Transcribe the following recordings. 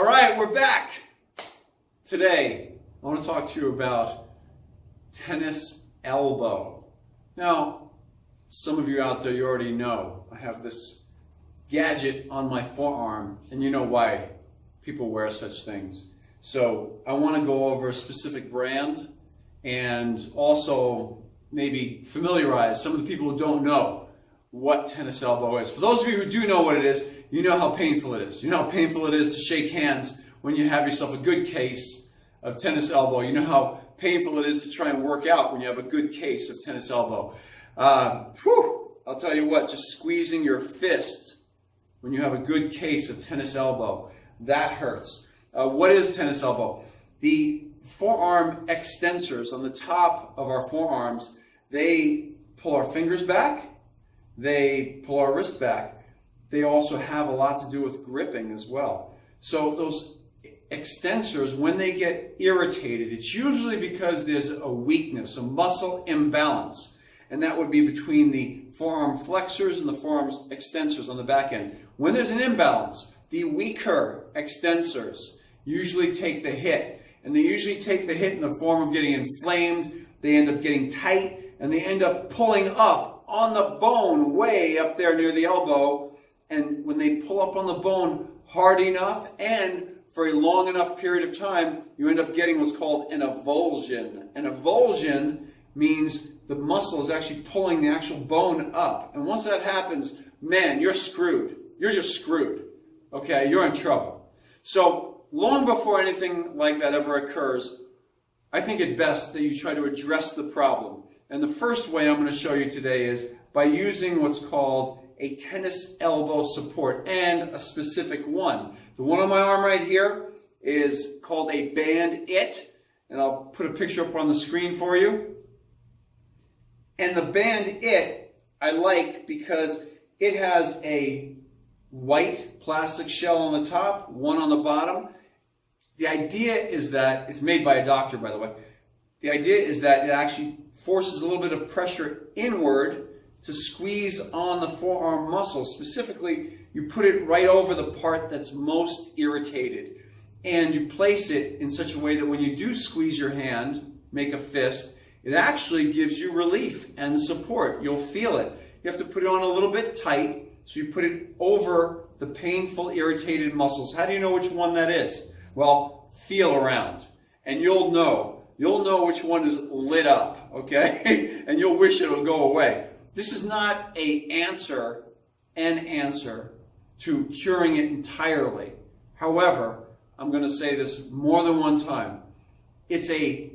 All right, we're back. Today, I want to talk to you about tennis elbow. Now, some of you out there, you already know I have this gadget on my forearm, and you know why people wear such things. So I want to go over a specific brand and also maybe familiarize some of the people who don't know what tennis elbow is. For those of you who do know what it is, you know how painful it is. You know how painful it is to shake hands when you have yourself a good case of tennis elbow. You know how painful it is to try and work out when you have a good case of tennis elbow. I'll tell you what, just squeezing your fist when you have a good case of tennis elbow, that hurts. What is tennis elbow? The forearm extensors on the top of our forearms, they pull our fingers back, they pull our wrist back. They also have a lot to do with gripping as well. So those extensors, when they get irritated, it's usually because there's a weakness, a muscle imbalance. And that would be between the forearm flexors and the forearm extensors on the back end. When there's an imbalance, the weaker extensors usually take the hit. And they usually take the hit in the form of getting inflamed, they end up getting tight, and they end up pulling up on the bone way up there near the elbow. And when they pull up on the bone hard enough and for a long enough period of time, you end up getting what's called an avulsion. An avulsion means the muscle is actually pulling the actual bone up. And once that happens, man, you're screwed. You're just screwed. Okay, you're in trouble. So long before anything like that ever occurs, I think it best that you try to address the problem. And the first way I'm going to show you today is by using what's called a tennis elbow support, and a specific one. The one on my arm right here is called a Band-It, and I'll put a picture up on the screen for you. And the Band-It I like because it has a white plastic shell on the top, one on the bottom. The idea is that, it's made by a doctor by the way, the idea is that it actually forces a little bit of pressure inward to squeeze on the forearm muscle. Specifically, you put it right over the part that's most irritated. And you place it in such a way that when you do squeeze your hand, make a fist, it actually gives you relief and support. You'll feel it. You have to put it on a little bit tight, so you put it over the painful, irritated muscles. How do you know which one that is? Well, feel around, and you'll know. You'll know which one is lit up, okay? And you'll wish it'll go away. This is not an answer to curing it entirely. However, I'm going to say this more than one time. It's a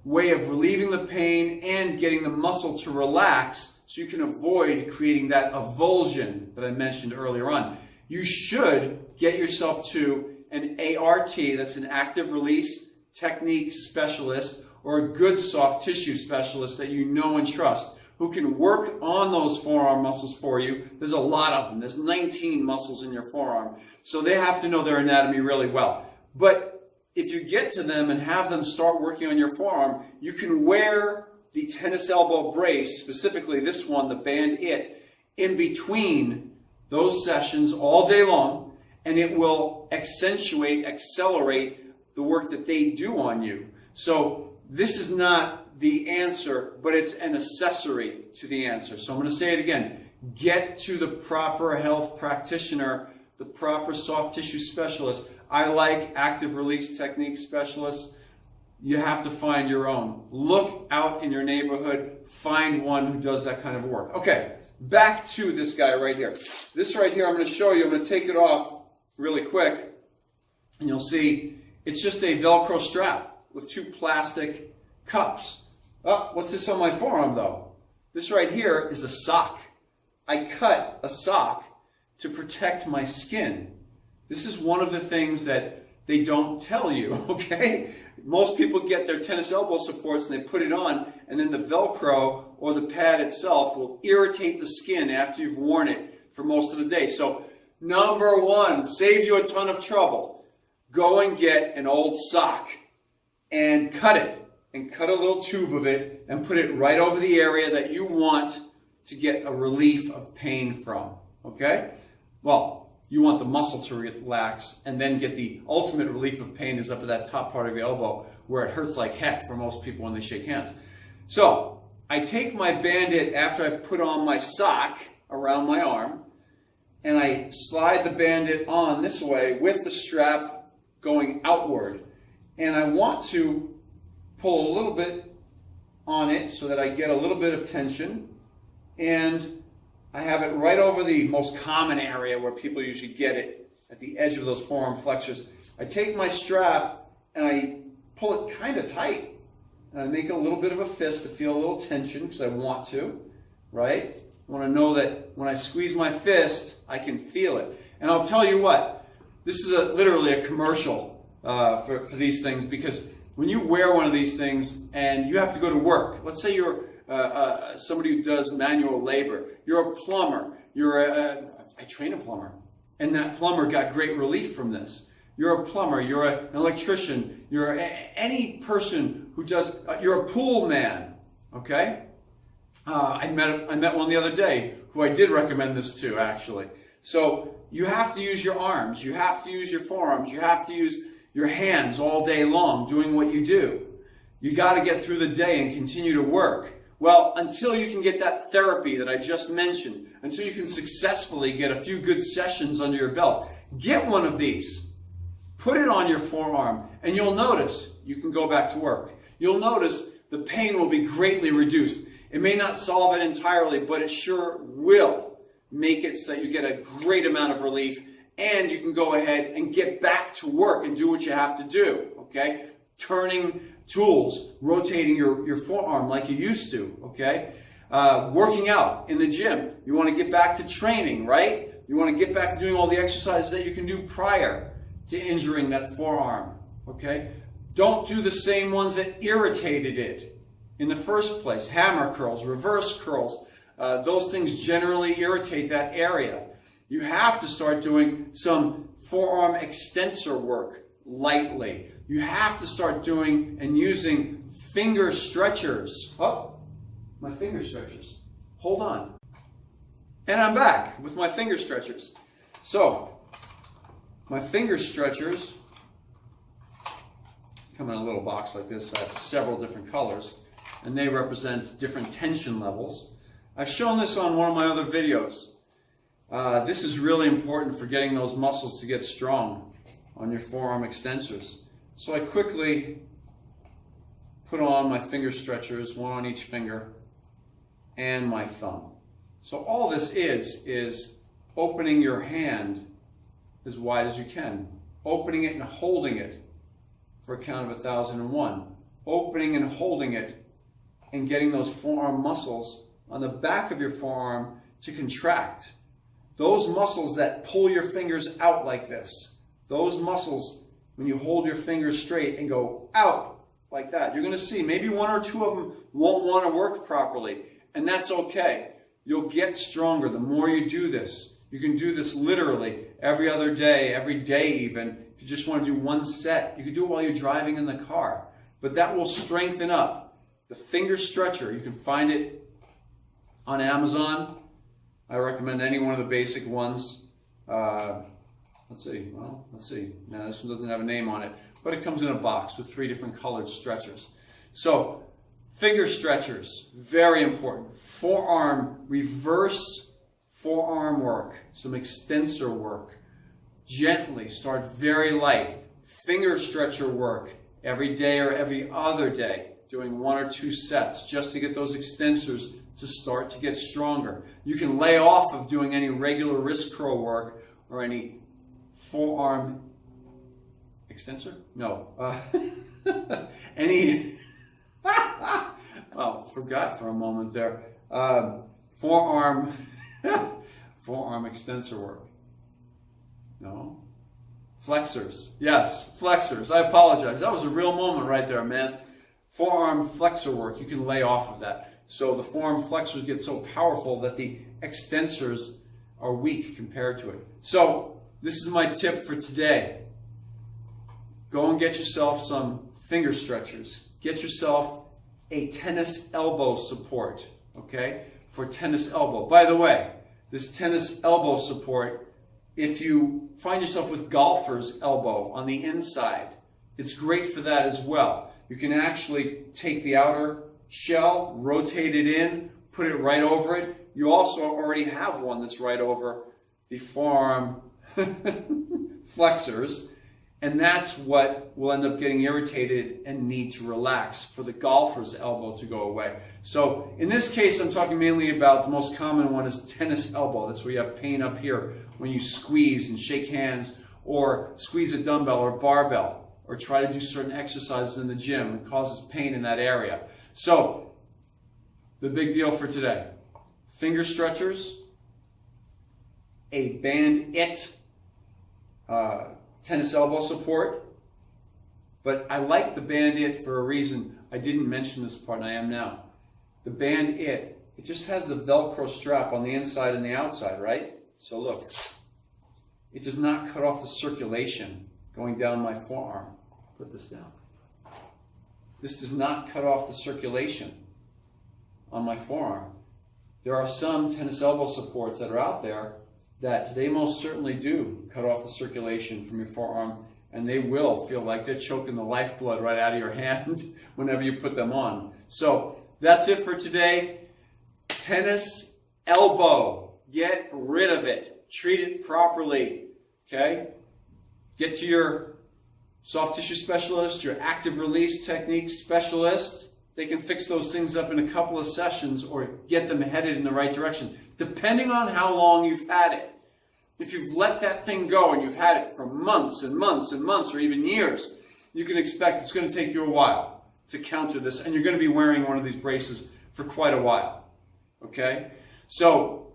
way of relieving the pain and getting the muscle to relax so you can avoid creating that avulsion that I mentioned earlier on. You should get yourself to an ART, that's an active release technique specialist, or a good soft tissue specialist that you know and trust, who can work on those forearm muscles for you. There's a lot of them. There's 19 muscles in your forearm. So they have to know their anatomy really well. But if you get to them and have them start working on your forearm, you can wear the tennis elbow brace, specifically this one, the Band-It, in between those sessions all day long, and it will accentuate, accelerate the work that they do on you. So this is not the answer, but it's an accessory to the answer. So I'm going to say it again. Get to the proper health practitioner, the proper soft tissue specialist. I like active release technique specialists. You have to find your own. Look out in your neighborhood. Find one who does that kind of work. Okay, back to this guy right here. This right here I'm going to show you. I'm going to take it off really quick, and you'll see it's just a Velcro strap with two plastic cups. Oh, what's this on my forearm though? This right here is a sock. I cut a sock to protect my skin. This is one of the things that they don't tell you, okay? Most people get their tennis elbow supports and they put it on, and then the Velcro or the pad itself will irritate the skin after you've worn it for most of the day. So number one, save you a ton of trouble. Go and get an old sock and cut it. And cut a little tube of it and put it right over the area that you want to get a relief of pain from, okay? Well, you want the muscle to relax and then get the ultimate relief of pain is up at that top part of your elbow where it hurts like heck for most people when they shake hands. So I take my bandit after I've put on my sock around my arm, and I slide the bandit on this way with the strap going outward. And I want to pull a little bit on it so that I get a little bit of tension. And I have it right over the most common area where people usually get it, at the edge of those forearm flexors. I take my strap and I pull it kind of tight. And I make a little bit of a fist to feel a little tension because I want to, right? I want to know that when I squeeze my fist, I can feel it. And I'll tell you what, this is literally a commercial for these things, because when you wear one of these things and you have to go to work, let's say you're somebody who does manual labor, you're a plumber, I train a plumber, and that plumber got great relief from this. You're a plumber, you're an electrician, you're any person who does, you're a pool man, okay? I met one the other day who I did recommend this to, actually. So you have to use your arms, you have to use your forearms, you have to use your hands all day long doing what you do. You got to get through the day and continue to work. Well, until you can get that therapy that I just mentioned, until you can successfully get a few good sessions under your belt, get one of these. Put it on your forearm, and you'll notice you can go back to work. You'll notice the pain will be greatly reduced. It may not solve it entirely, but it sure will make it so that you get a great amount of relief, and you can go ahead and get back to work and do what you have to do, okay? Turning tools, rotating your forearm like you used to, okay? Working out in the gym. You want to get back to training, right? You want to get back to doing all the exercises that you can do prior to injuring that forearm, okay? Don't do the same ones that irritated it in the first place. Hammer curls, reverse curls, those things generally irritate that area. You have to start doing some forearm extensor work lightly. You have to start doing and using finger stretchers. Oh, my finger stretchers. Hold on. And I'm back with my finger stretchers. So, my finger stretchers come in a little box like this. I have several different colors, and they represent different tension levels. I've shown this on one of my other videos. This is really important for getting those muscles to get strong on your forearm extensors. So I quickly put on my finger stretchers, one on each finger, and my thumb. So all this is opening your hand as wide as you can, opening it and holding it for a count of 1,001, opening and holding it and getting those forearm muscles on the back of your forearm to contract. Those muscles that pull your fingers out like this, those muscles, when you hold your fingers straight and go out like that, you're going to see maybe one or two of them won't want to work properly, and that's okay. You'll get stronger the more you do this. You can do this literally every other day, every day even. If you just want to do one set, you can do it while you're driving in the car. But that will strengthen up. The finger stretcher, you can find it on Amazon. I recommend any one of the basic ones. Let's see. Now this one doesn't have a name on it, but it comes in a box with 3 different colored stretchers. So, finger stretchers, very important. Forearm, reverse forearm work, some extensor work. Gently, start very light. Finger stretcher work every day or every other day, doing 1 or 2 sets just to get those extensors to start to get stronger. You can lay off of doing any regular wrist curl work or any forearm extensor? No. Any, well, forgot for a moment there. Forearm extensor work. No. Flexors. Yes, flexors. I apologize. That was a real moment right there, man. Forearm flexor work. You can lay off of that. So the forearm flexors get so powerful that the extensors are weak compared to it. So this is my tip for today. Go and get yourself some finger stretchers. Get yourself a tennis elbow support, okay, for tennis elbow. By the way, this tennis elbow support if you find yourself with golfer's elbow on the inside, it's great for that as well. You can actually take the outer shell, rotate it in, put it right over it. You also already have one that's right over the forearm flexors, and that's what will end up getting irritated and need to relax for the golfer's elbow to go away. So in this case, I'm talking mainly about the most common one is tennis elbow. That's where you have pain up here when you squeeze and shake hands or squeeze a dumbbell or barbell or try to do certain exercises in the gym. It causes pain in that area. So the big deal for today, finger stretchers, a Band-It tennis elbow support, but I like the Band-It for a reason. I didn't mention this part, and I am now. The Band-It, it just has the Velcro strap on the inside and the outside, right? So look, it does not cut off the circulation going down my forearm. Put this down. This does not cut off the circulation on my forearm. There are some tennis elbow supports that are out there that they most certainly do cut off the circulation from your forearm, and they will feel like they're choking the lifeblood right out of your hand whenever you put them on. So that's it for today. Tennis elbow. Get rid of it. Treat it properly. Okay? Get to your soft tissue specialist, your active release technique specialist. They can fix those things up in a couple of sessions or get them headed in the right direction, depending on how long you've had it. If you've let that thing go and you've had it for months and months and months or even years, you can expect it's going to take you a while to counter this, and you're going to be wearing one of these braces for quite a while. Okay? So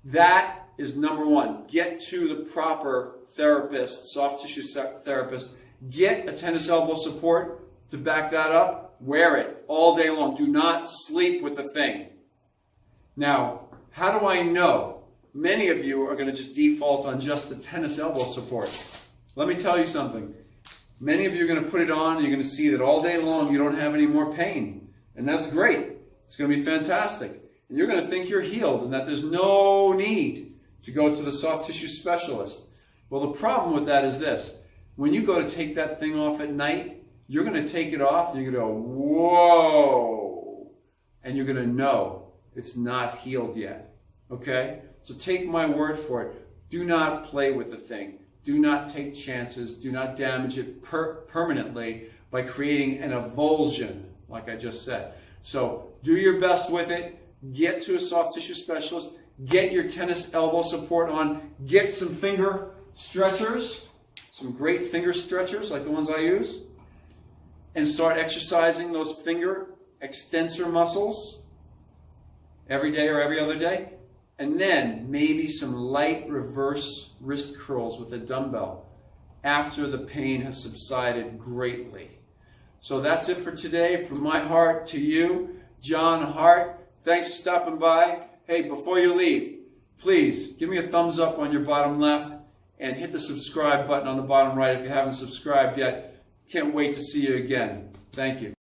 that is number one. Get to the proper therapist, soft tissue therapist. Get a tennis elbow support to back that up. Wear it all day long. Do not sleep with the thing. Now, how do I know? Many of you are going to just default on just the tennis elbow support. Let me tell you something. Many of you are going to put it on and you're going to see that all day long you don't have any more pain. And that's great. It's going to be fantastic. And you're going to think you're healed and that there's no need to go to the soft tissue specialist. Well, the problem with that is this. When you go to take that thing off at night, you're going to take it off and you're going to go, whoa, and you're going to know it's not healed yet. Okay? So take my word for it. Do not play with the thing. Do not take chances. Do not damage it permanently by creating an avulsion, like I just said. So do your best with it. Get to a soft tissue specialist. Get your tennis elbow support on. Get some finger stretchers, some great finger stretchers like the ones I use, and start exercising those finger extensor muscles every day or every other day. And then maybe some light reverse wrist curls with a dumbbell after the pain has subsided greatly. So that's it for today. From my heart to you, John Hart. Thanks for stopping by. Hey, before you leave, please give me a thumbs up on your bottom left and hit the subscribe button on the bottom right if you haven't subscribed yet. Can't wait to see you again. Thank you.